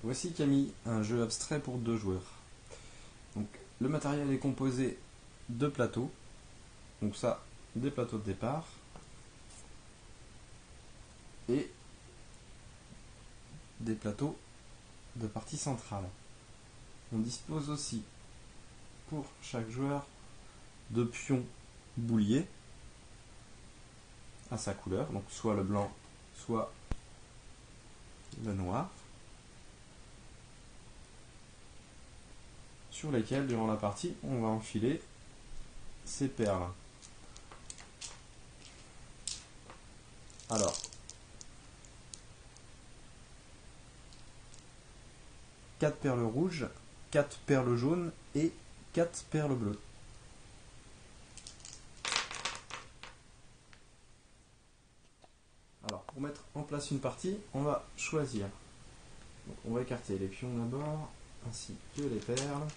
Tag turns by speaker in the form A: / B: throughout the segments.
A: Voici Camille, un jeu abstrait pour 2 joueurs. Donc, le matériel est composé de plateaux. Donc ça, des plateaux de départ. Et des plateaux de partie centrale. On dispose aussi, pour chaque joueur, de pions bouliers à sa couleur. Donc soit le blanc, soit le noir. Sur lesquels, durant la partie, on va enfiler ces perles. Alors, 4 perles rouges, 4 perles jaunes et 4 perles bleues. Alors, pour mettre en place une partie, on va choisir. Donc, on va écarter les pions d'abord, ainsi que les perles.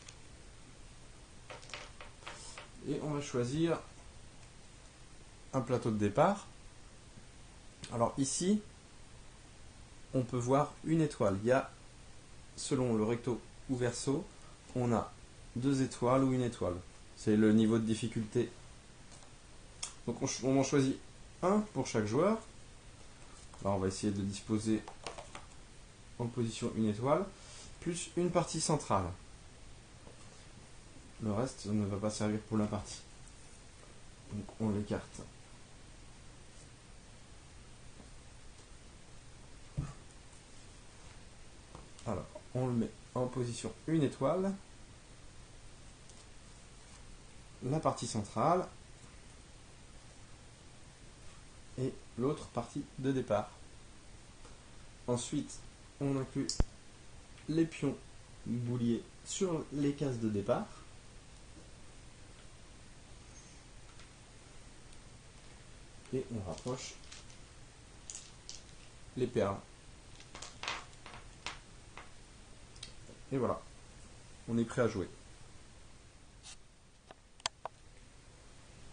A: Et on va choisir un plateau de départ. Alors ici, on peut voir une étoile. Il y a, selon le recto ou verso, on a 2 étoiles ou une étoile. C'est le niveau de difficulté. Donc on en choisit un pour chaque joueur. Alors on va essayer de disposer en position une étoile, plus une partie centrale. Le reste ne va pas servir pour la partie. Donc on l'écarte. Alors, on le met en position une étoile, la partie centrale et l'autre partie de départ. Ensuite, on inclut les pions bouliers sur les cases de départ. Et on rapproche les perles. Et voilà, on est prêt à jouer.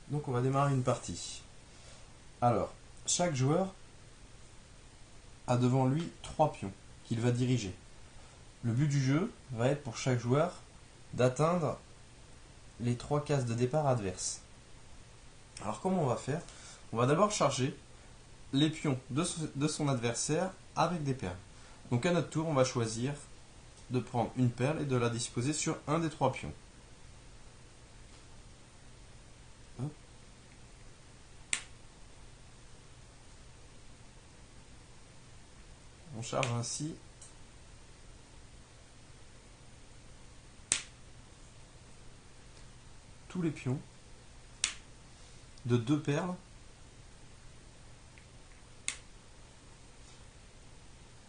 A: Donc on va démarrer une partie. Alors, chaque joueur a devant lui 3 pions qu'il va diriger. Le but du jeu va être pour chaque joueur d'atteindre les 3 cases de départ adverses. Alors comment on va faire? On va d'abord charger les pions de son adversaire avec des perles. Donc à notre tour, on va choisir de prendre une perle et de la disposer sur un des 3 pions. Hop. On charge ainsi tous les pions de 2 perles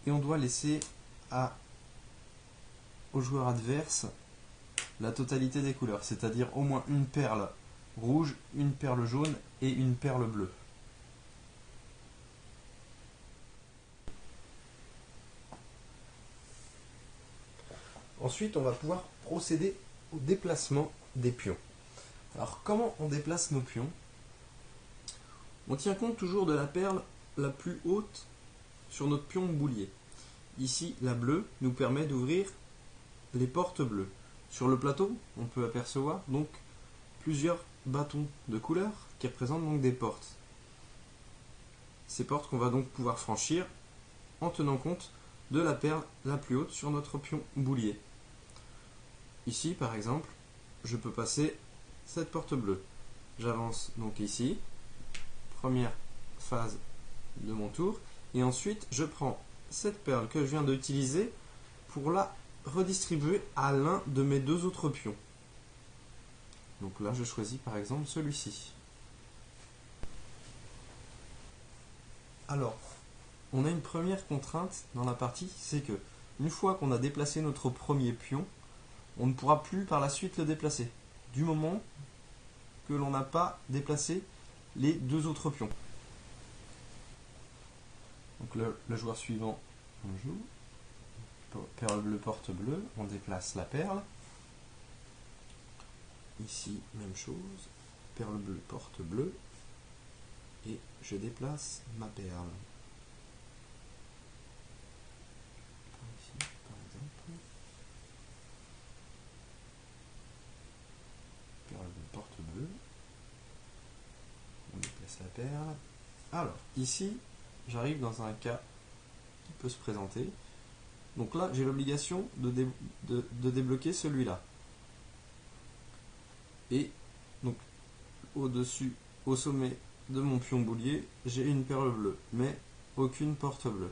A: et on doit laisser au joueur adverse la totalité des couleurs, c'est-à-dire au moins une perle rouge, une perle jaune et une perle bleue. Ensuite, on va pouvoir procéder au déplacement des pions. Alors, comment on déplace nos pions? On tient compte toujours de la perle la plus haute sur notre pion boulier. Ici, la bleue nous permet d'ouvrir les portes bleues. Sur le plateau, on peut apercevoir donc plusieurs bâtons de couleur qui représentent donc des portes. Ces portes qu'on va donc pouvoir franchir en tenant compte de la perle la plus haute sur notre pion boulier. Ici, par exemple, je peux passer cette porte bleue. J'avance donc ici, première phase de mon tour, et ensuite je prends cette perle que je viens d'utiliser pour la redistribuer à l'un de mes 2 autres pions. Donc là, je choisis par exemple celui-ci. Alors, on a une première contrainte dans la partie, c'est que une fois qu'on a déplacé notre premier pion, on ne pourra plus par la suite le déplacer, du moment que l'on n'a pas déplacé les 2 autres pions. Donc le joueur suivant, on joue. Perle bleue, porte bleue, on déplace la perle. Ici, même chose. Perle bleue, porte bleue. Et je déplace ma perle. Par ici, par exemple. perle. Alors, ici, j'arrive dans un cas qui peut se présenter. Donc là, j'ai l'obligation de débloquer celui-là. Et donc, au-dessus, au sommet de mon pion boulier, j'ai une perle bleue, mais aucune porte bleue.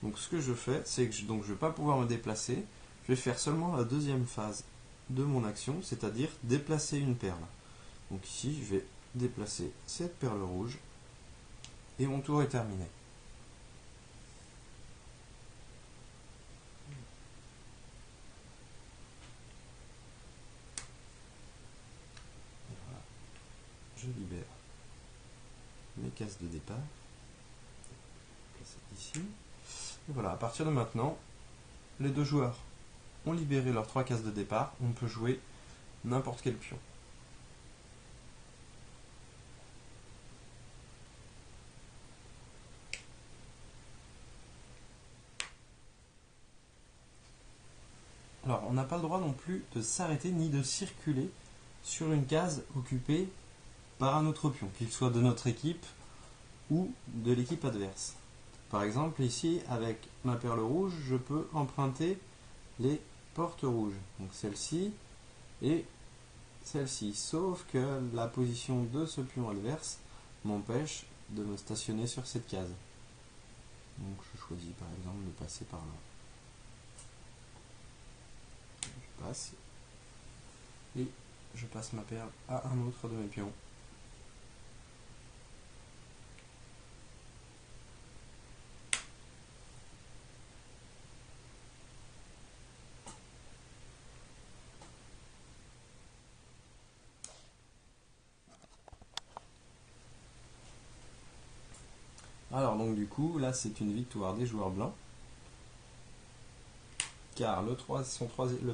A: Donc ce que je fais, c'est que je ne vais pas pouvoir me déplacer. Je vais faire seulement la deuxième phase de mon action, c'est-à-dire déplacer une perle. Donc ici, je vais déplacer cette perle rouge et mon tour est terminé. Et voilà. Je libère mes cases de départ. Ici. Et voilà, à partir de maintenant, les deux joueurs ont libéré leurs 3 cases de départ. On peut jouer n'importe quel pion. Alors, on n'a pas le droit non plus de s'arrêter ni de circuler sur une case occupée par un autre pion, qu'il soit de notre équipe ou de l'équipe adverse. Par exemple, ici, avec ma perle rouge, je peux emprunter les portes rouges. Donc celle-ci et celle-ci. Sauf que la position de ce pion adverse m'empêche de me stationner sur cette case. Donc je choisis par exemple de passer par là. Je passe. Et je passe ma perle à un autre de mes pions. Alors donc du coup, là c'est une victoire des joueurs blancs. Car le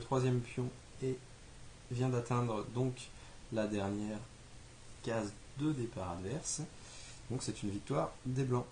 A: troisième pion vient d'atteindre donc la dernière case de départ adverse. Donc c'est une victoire des blancs.